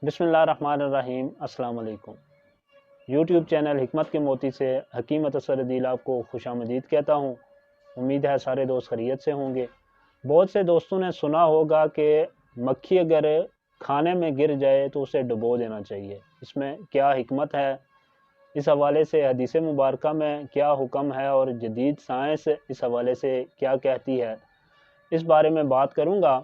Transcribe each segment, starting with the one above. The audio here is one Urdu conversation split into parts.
بسم اللہ الرحمن الرحیم۔ السلام علیکم۔ یوٹیوب چینل حکمت کے موتی سے حکیم تصردیل آپ کو خوش آمدید کہتا ہوں۔ امید ہے سارے دوست خیریت سے ہوں گے۔ بہت سے دوستوں نے سنا ہوگا کہ مکھی اگر کھانے میں گر جائے تو اسے ڈبو دینا چاہیے۔ اس میں کیا حکمت ہے؟ اس حوالے سے حدیث مبارکہ میں کیا حکم ہے اور جدید سائنس اس حوالے سے کیا کہتی ہے، اس بارے میں بات کروں گا۔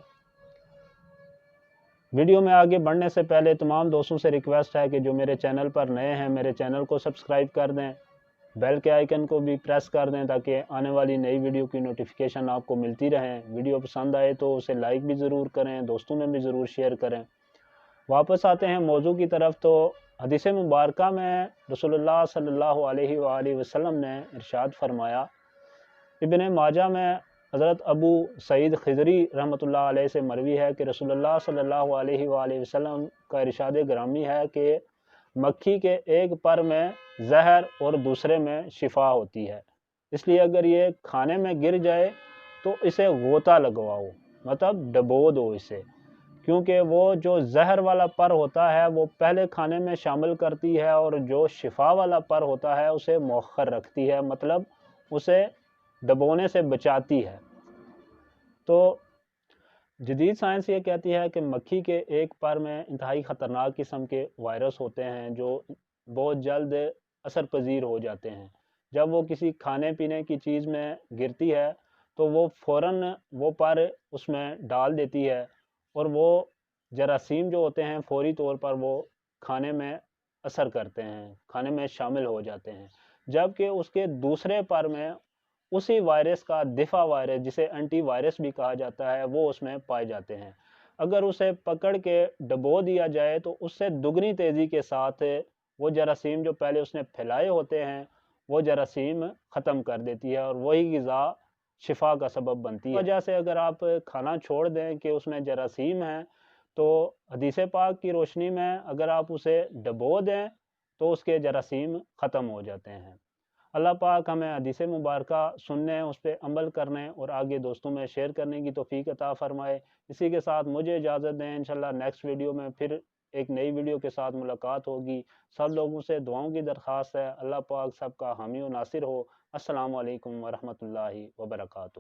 ویڈیو میں آگے بڑھنے سے پہلے تمام دوستوں سے ریکویسٹ ہے کہ جو میرے چینل پر نئے ہیں میرے چینل کو سبسکرائب کر دیں، بیل کے آئیکن کو بھی پریس کر دیں تاکہ آنے والی نئی ویڈیو کی نوٹیفیکیشن آپ کو ملتی رہیں۔ ویڈیو پسند آئے تو اسے لائک بھی ضرور کریں، دوستوں میں بھی ضرور شیئر کریں۔ واپس آتے ہیں موضوع کی طرف۔ تو حدیث مبارکہ میں رسول اللہ صلی اللہ علیہ وآلہ وسلم نے ارشاد فرمایا، ابن ماجہ میں حضرت ابو سعید خضری رحمۃ اللہ علیہ سے مروی ہے کہ رسول اللہ صلی اللہ علیہ وآلہ وسلم کا ارشاد گرامی ہے کہ مکھی کے ایک پر میں زہر اور دوسرے میں شفا ہوتی ہے، اس لیے اگر یہ کھانے میں گر جائے تو اسے غوطہ لگواؤ، مطلب ڈبو دو اسے، کیونکہ وہ جو زہر والا پر ہوتا ہے وہ پہلے کھانے میں شامل کرتی ہے اور جو شفا والا پر ہوتا ہے اسے مؤخر رکھتی ہے، مطلب اسے ڈبونے سے بچاتی ہے۔ تو جدید سائنس یہ کہتی ہے کہ مکھی کے ایک پر میں انتہائی خطرناک قسم کے وائرس ہوتے ہیں جو بہت جلد اثر پذیر ہو جاتے ہیں۔ جب وہ کسی کھانے پینے کی چیز میں گرتی ہے تو وہ فوراً وہ پر اس میں ڈال دیتی ہے اور وہ جراثیم جو ہوتے ہیں فوری طور پر وہ کھانے میں اثر کرتے ہیں، کھانے میں شامل ہو جاتے ہیں، جبکہ اس کے دوسرے پر میں اسی وائرس کا دفاع وائرس جسے اینٹی وائرس بھی کہا جاتا ہے وہ اس میں پائے جاتے ہیں۔ اگر اسے پکڑ کے ڈبو دیا جائے تو اس سے دگنی تیزی کے ساتھ وہ جراثیم جو پہلے اس نے پھیلائے ہوتے ہیں وہ جراثیم ختم کر دیتی ہے اور وہی غذا شفا کا سبب بنتی ہے۔ اس وجہ سے اگر آپ کھانا چھوڑ دیں کہ اس میں جراثیم ہیں تو حدیث پاک کی روشنی میں اگر آپ اسے ڈبو دیں تو اس کے جراثیم ختم ہو جاتے ہیں۔ اللہ پاک ہمیں حدیث مبارکہ سننے، اس پہ عمل کرنے اور آگے دوستوں میں شیئر کرنے کی توفیق عطا فرمائے۔ اسی کے ساتھ مجھے اجازت دیں، انشاءاللہ نیکسٹ ویڈیو میں پھر ایک نئی ویڈیو کے ساتھ ملاقات ہوگی۔ سب لوگوں سے دعاؤں کی درخواست ہے، اللہ پاک سب کا حامی و ناصر ہو۔ السلام علیکم ورحمۃ اللہ وبرکاتہ۔